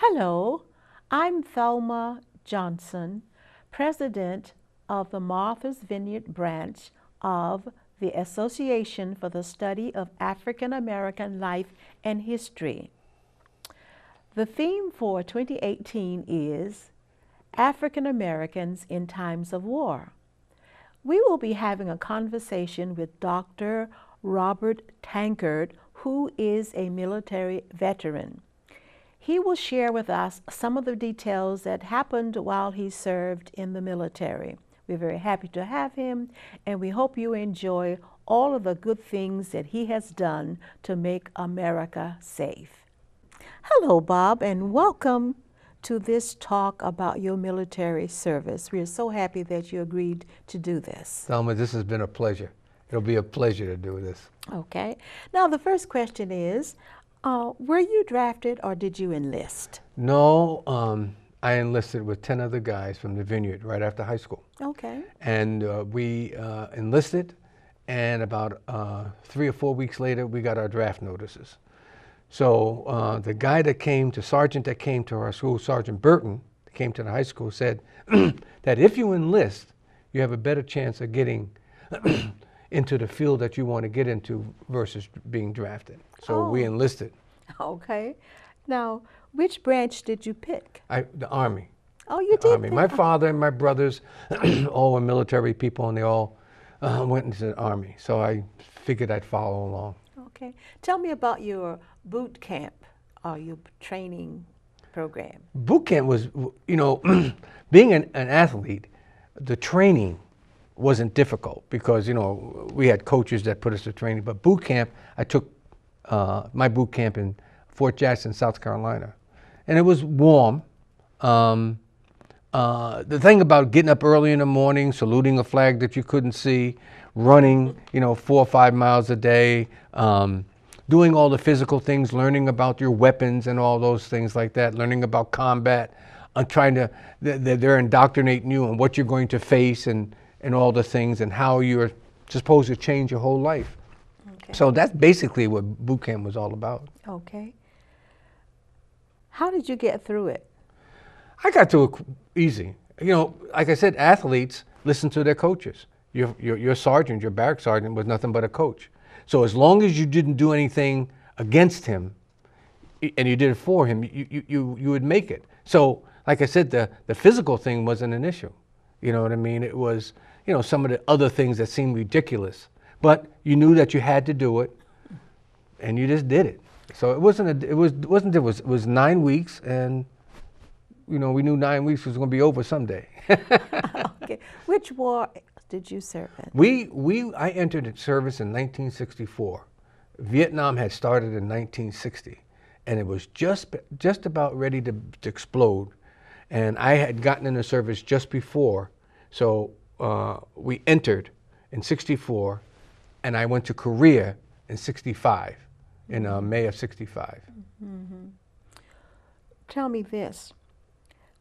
Hello, I'm Thelma Johnson, President of the Martha's Vineyard branch of the Association for the Study of African American Life and History. The theme for 2018 is African Americans in Times of War. We will be having a conversation with Dr. Robert Tankard, who is a military veteran. He will share with us some of the details that happened while he served in the military. We're very happy to have him, and we hope you enjoy all of the good things that he has done to make America safe. Hello, Bob, and welcome to this talk about your military service. We are so happy that you agreed to do this. Thelma, this has been a pleasure. It'll be a pleasure to do this. Okay. Now, the first question is, were you drafted or did you enlist? No, I enlisted with 10 other guys from the Vineyard right after high school. Okay. And we enlisted, and about 3 or 4 weeks later, we got our draft notices. So the guy that came, the sergeant that came to our school, Sergeant Burton, that came to the high school, said that if you enlist, you have a better chance of getting into the field that you want to get into versus being drafted. So we enlisted. Okay. Now, which branch did you pick? The Army. Oh, you did? Army. My father and my brothers all were military people, and they all went into the Army. So I figured I'd follow along. Okay. Tell me about your boot camp or your training program. Boot camp was, being an athlete, the training wasn't difficult because, we had coaches that put us to training. But boot camp, I took my boot camp in Fort Jackson, South Carolina. And it was warm. The thing about getting up early in the morning, saluting a flag that you couldn't see, running, 4 or 5 miles a day, doing all the physical things, learning about your weapons and all those things like that, learning about combat, they're indoctrinating you on what you're going to face and all the things and how you're supposed to change your whole life. Okay. So that's basically what boot camp was all about. Okay. How did you get through it? I got through it easy. Like I said, athletes listen to their coaches. Your sergeant, your barrack sergeant, was nothing but a coach. So as long as you didn't do anything against him, and you did it for him, you would make it. So, like I said, the physical thing wasn't an issue. You know what I mean? It was, some of the other things that seemed ridiculous. But you knew that you had to do it, and you just did it. So it was 9 weeks, and we knew 9 weeks was going to be over someday. Okay. Which war did you serve in? I entered service in 1964. Vietnam had started in 1960, and it was just about ready to explode. And I had gotten into service just before, so we entered in 64, and I went to Korea in 65, in May of 65. Mm-hmm. Tell me this.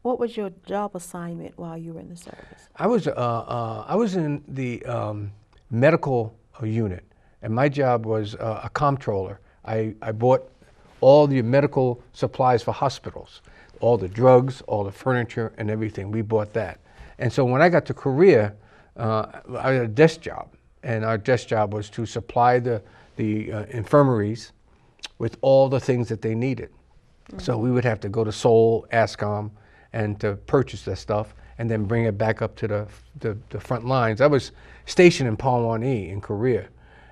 What was your job assignment while you were in the service? I was in the medical unit, and my job was a comptroller. I bought all the medical supplies for hospitals, all the drugs, all the furniture, and everything. We bought that. And so when I got to Korea, I had a desk job, and our desk job was to supply the infirmaries with all the things that they needed. Mm-hmm. So we would have to go to Seoul, ASCOM, and to purchase that stuff, and then bring it back up to the front lines. I was stationed in Palwani in Korea,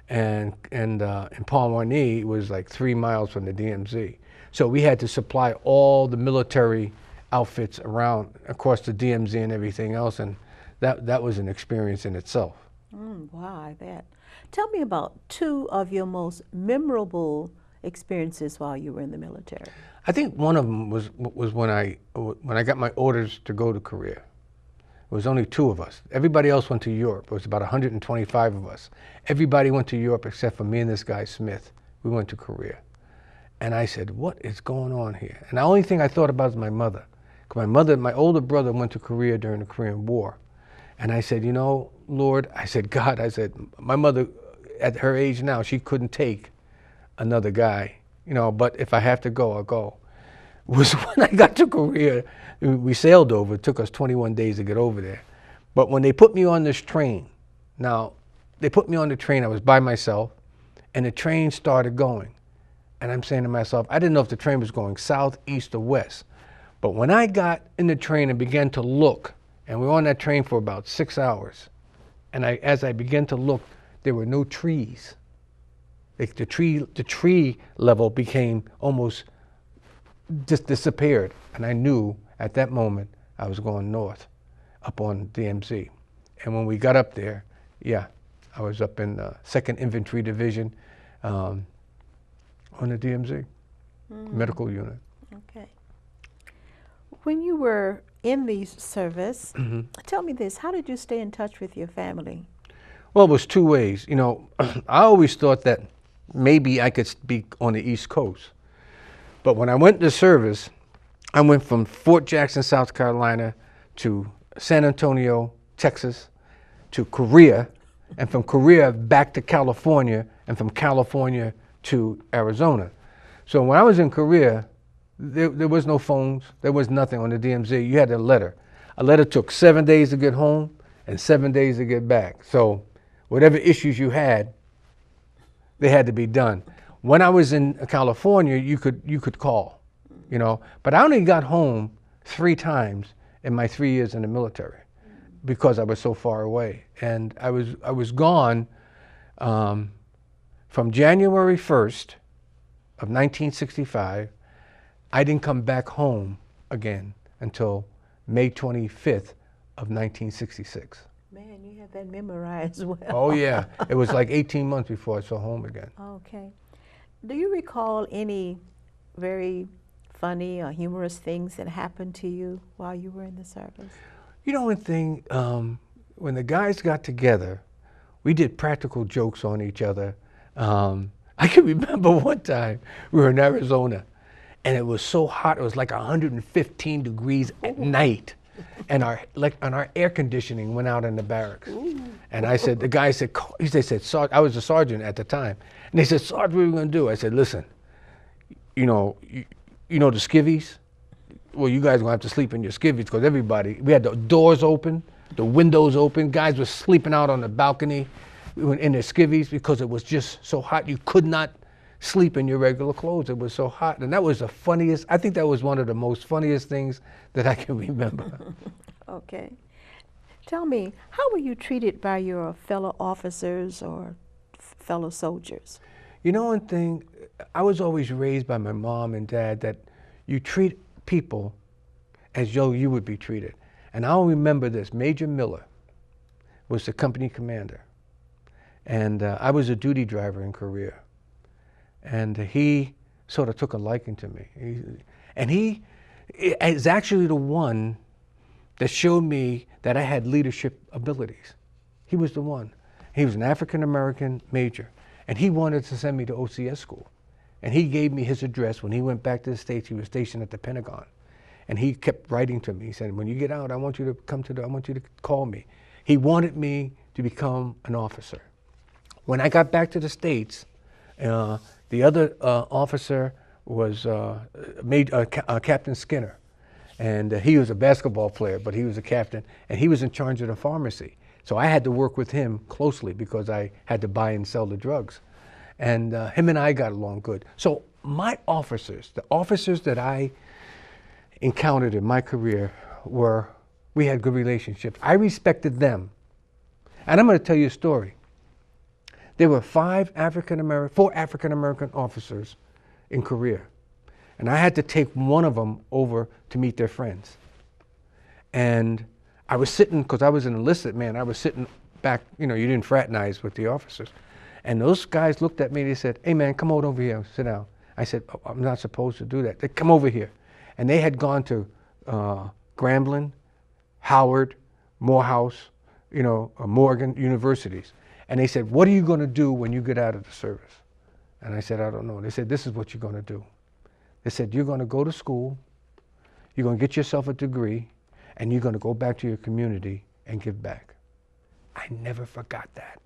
and in Palwani was like 3 miles from the DMZ. So we had to supply all the military outfits around, across the DMZ and everything else, and that was an experience in itself. Wow, I bet. Tell me about 2 of your most memorable experiences while you were in the military. I think one of them was when I got my orders to go to Korea. It was only 2 of us. Everybody else went to Europe. It was about 125 of us. Everybody went to Europe except for me and this guy Smith. We went to Korea. And I said, what is going on here? And the only thing I thought about is my mother. Because my older brother went to Korea during the Korean War. And I said, Lord, I said, God, my mother, at her age now, she couldn't take another guy, but if I have to go, I'll go. was when I got to Korea. We sailed over. It took us 21 days to get over there. But when they put me on this train, now, they put me on the train, I was by myself, and the train started going. And I'm saying to myself, I didn't know if the train was going south, east, or west. But when I got in the train and began to look, and we were on that train for about 6 hours, and as I began to look, there were no trees. Like the tree level became almost just disappeared. And I knew at that moment I was going north, up on DMZ. And when we got up there, yeah, I was up in the 2nd Infantry Division on the DMZ, medical unit. Okay. When you were in the service, tell me this, how did you stay in touch with your family? Well, it was 2 ways. You know, I always thought that maybe I could be on the East Coast. But when I went to service, I went from Fort Jackson, South Carolina, to San Antonio, Texas, to Korea, and from Korea back to California, and from California to Arizona. So when I was in Korea, there was no phones, there was nothing on the DMZ. You had a letter. A letter took 7 days to get home and 7 days to get back. So whatever issues you had, they had to be done. When I was in California, you could call, you know. But I only got home 3 times in my 3 years in the military because I was so far away. And I was gone from January 1st of 1965. I didn't come back home again until May 25th of 1966. Man, you have that memorized well. Oh yeah, it was like 18 months before I saw home again. Okay. Do you recall any very funny or humorous things that happened to you while you were in the service? You know one thing, when the guys got together, we did practical jokes on each other. I can remember one time we were in Arizona and it was so hot, it was like 115 degrees at night. And our air conditioning went out in the barracks. Ooh. And I said, the guy said, they said, I was a sergeant at the time. And they said, Sarge, what are we gonna do? I said, listen, you know the skivvies? Well, you guys are gonna have to sleep in your skivvies because we had the doors open, the windows open, guys were sleeping out on the balcony in their skivvies because it was just so hot. You could not sleep in your regular clothes. It was so hot. And that was the funniest, I think that was one of the most funniest things that I can remember. Okay. Tell me, how were you treated by your fellow officers or fellow soldiers? You know one thing, I was always raised by my mom and dad that you treat people as though you would be treated. And I'll remember this, Major Miller was the company commander. And I was a duty driver in Korea. And he sort of took a liking to me. He is actually the one that showed me that I had leadership abilities. He was the one. He was an African-American major, and he wanted to send me to OCS school. And he gave me his address. When he went back to the States, he was stationed at the Pentagon. And he kept writing to me. He said, when you get out, I want you to call me. He wanted me to become an officer. When I got back to the States, the other officer was Captain Skinner. And he was a basketball player, but he was a captain, and he was in charge of the pharmacy. So I had to work with him closely because I had to buy and sell the drugs. And him and I got along good. So my officers, the officers that I encountered in my career we had good relationships. I respected them. And I'm going to tell you a story. There were 4 African-American officers in Korea. And I had to take one of them over to meet their friends. And I was sitting, because I was an enlisted man, I was sitting back, you didn't fraternize with the officers. And those guys looked at me and they said, hey man, come on over here, sit down. I said, oh, I'm not supposed to do that. They come over here. And they had gone to Grambling, Howard, Morehouse, Morgan universities. And they said, what are you going to do when you get out of the service? And I said, I don't know. They said, this is what you're going to do. They said, you're going to go to school, you're going to get yourself a degree, and you're going to go back to your community and give back. I never forgot that.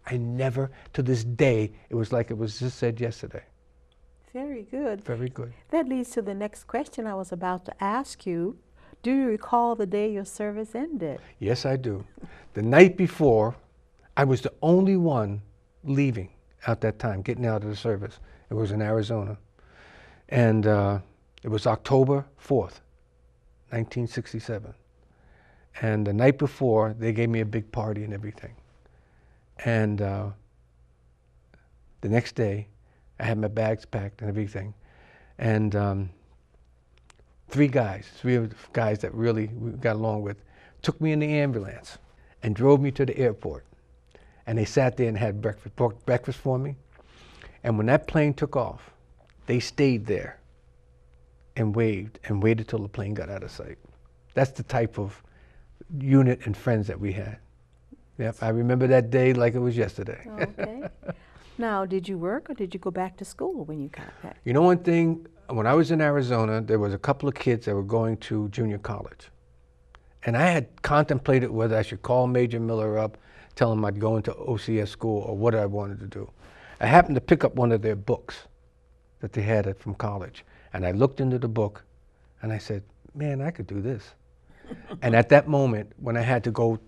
I never, to this day, it was like it was just said yesterday. Very good. Very good. That leads to the next question I was about to ask you. Do you recall the day your service ended? Yes, I do. The night before, I was the only one leaving at that time, getting out of the service. It was in Arizona. And it was October 4th, 1967. And the night before, they gave me a big party and everything. And the next day, I had my bags packed and everything. And three of the guys that really we got along with, took me in the ambulance and drove me to the airport. And they sat there and had breakfast, brought breakfast for me. And when that plane took off, they stayed there and waited till the plane got out of sight. That's the type of unit and friends that we had. Yep, I remember that day like it was yesterday. Okay. Now, did you work or did you go back to school when you got back? You know one thing, when I was in Arizona, there was a couple of kids that were going to junior college. And I had contemplated whether I should call Major Miller up, tell him I'd go into OCS school or what I wanted to do. I happened to pick up one of their books that they had from college. And I looked into the book and I said, man, I could do this. And at that moment, when I had to go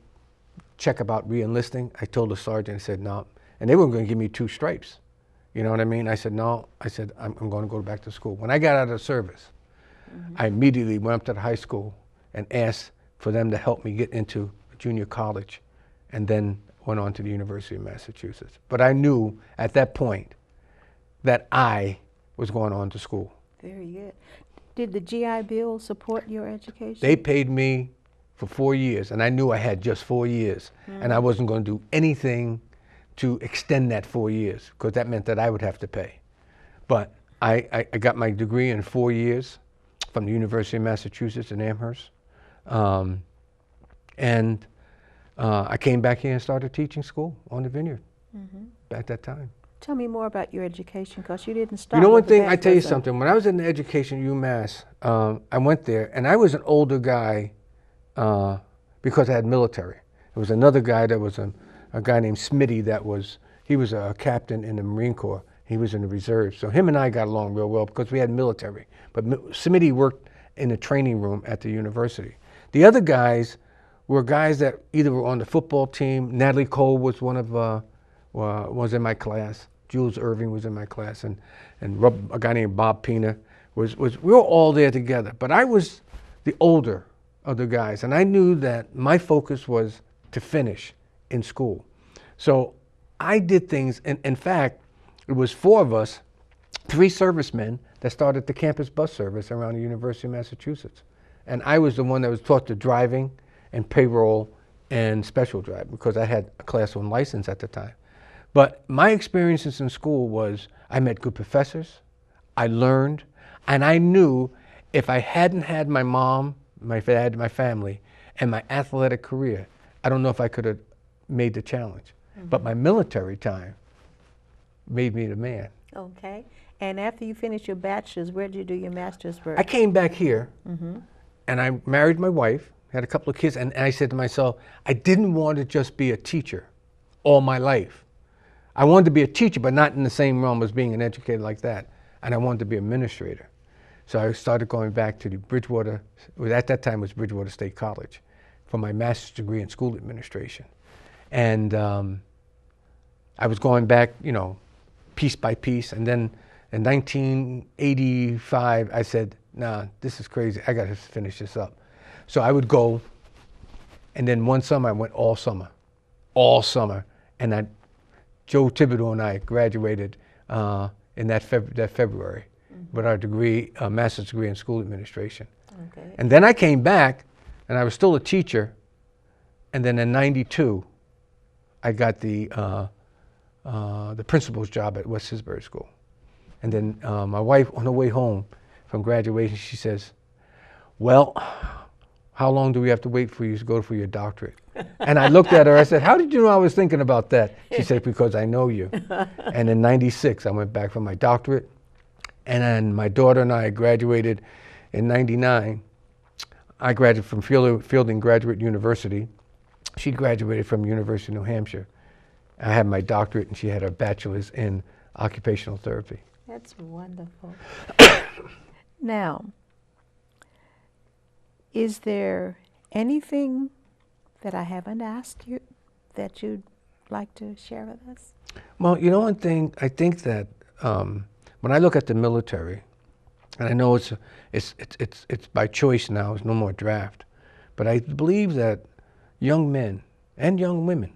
check about re-enlisting, I told the sergeant, I said, no. And they were going to give me 2 stripes. You know what I mean? I said, no. I said, I'm going to go back to school. When I got out of the service, I immediately went up to the high school and asked for them to help me get into junior college, and then went on to the University of Massachusetts. But I knew at that point that I was going on to school. Very good. Did the GI Bill support your education? They paid me for 4 years, and I knew I had just 4 years, and I wasn't going to do anything to extend that 4 years, because that meant that I would have to pay. But I got my degree in 4 years from the University of Massachusetts in Amherst. And I came back here and started teaching school on the vineyard at that time. Tell me more about your education, because you didn't start. You know one with the thing, I tell you bachelor's. something. When I was in education at UMass, I went there, and I was an older guy because I had military. There was another guy that was a guy named Smitty he was a captain in the Marine Corps. He was in the reserves. So him and I got along real well because we had military. But Smitty worked in the training room at the university. The other guys were guys that either were on the football team. Natalie Cole was was in my class. Jules Irving was in my class, and a guy named Bob Pina we were all there together. But I was the older of the guys, and I knew that my focus was to finish in school. So I did things, and in fact, it was 4 of us, 3 servicemen that started the campus bus service around the University of Massachusetts. And I was the one that was taught the driving and payroll and special drive, because I had a class 1 license at the time. But my experiences in school was I met good professors, I learned, and I knew if I hadn't had my mom, my dad, my family, and my athletic career, I don't know if I could have made the challenge. But my military time made me the man. Okay. And after you finished your bachelor's, where did you do your master's work? I came back here, and I married my wife, had a couple of kids, and I said to myself, I didn't want to just be a teacher all my life. I wanted to be a teacher, but not in the same realm as being an educator like that. And I wanted to be an administrator. So I started going back to the Bridgewater, at that time it was Bridgewater State College, for my master's degree in school administration. And I was going back, piece by piece. And then in 1985, I said, nah, this is crazy. I got to finish this up. So I would go, and then one summer I went all summer. And Joe Thibodeau and I graduated in that February with our degree, master's degree in school administration. Okay. And then I came back, and I was still a teacher. And then in '92, I got the principal's job at West Tisbury School. And then my wife, on her way home from graduation, she says, well, how long do we have to wait for you to go for your doctorate? And I looked at her, I said, how did you know I was thinking about that? She said, because I know you. And in '96, I went back for my doctorate. And then my daughter and I graduated in '99. I graduated from Fielding Graduate University. She graduated from University of New Hampshire. I had my doctorate, and she had her bachelor's in occupational therapy. That's wonderful. Now, is there anything that I haven't asked you that you'd like to share with us? Well, you know one thing, I think that when I look at the military, and I know it's by choice now, it's no more draft, but I believe that young men and young women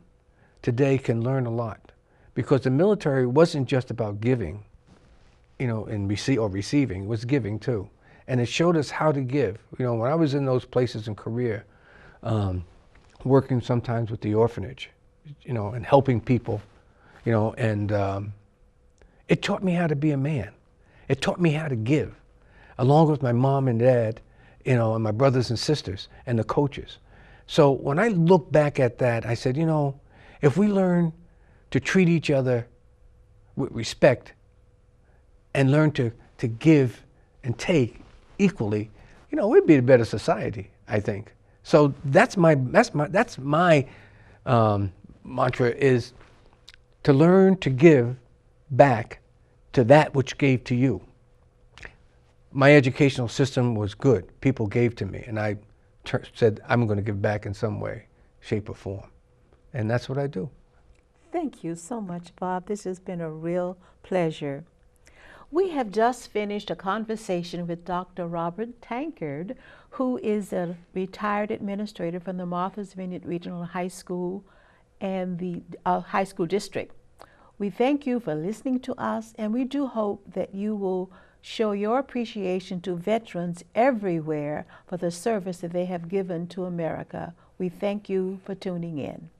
today can learn a lot, because the military wasn't just about giving, you know, and receiving, it was giving too. And it showed us how to give. You know, when I was in those places in Korea, working sometimes with the orphanage, you know, and helping people, you know, and it taught me how to be a man. It taught me how to give, along with my mom and dad, you know, and my brothers and sisters and the coaches. So when I look back at that, I said, you know, if we learn to treat each other with respect and learn to give and take equally, you know, we'd be a better society, I think. So that's my mantra, is to learn to give back to that which gave to you. My educational system was good. People gave to me, and I said, I'm going to give back in some way, shape, or form. And that's what I do. Thank you so much, Bob. This has been a real pleasure. We have just finished a conversation with Dr. Robert Tankard, who is a retired administrator from the Martha's Vineyard Regional High School and the high school district. We thank you for listening to us, and we do hope that you will show your appreciation to veterans everywhere for the service that they have given to America. We thank you for tuning in.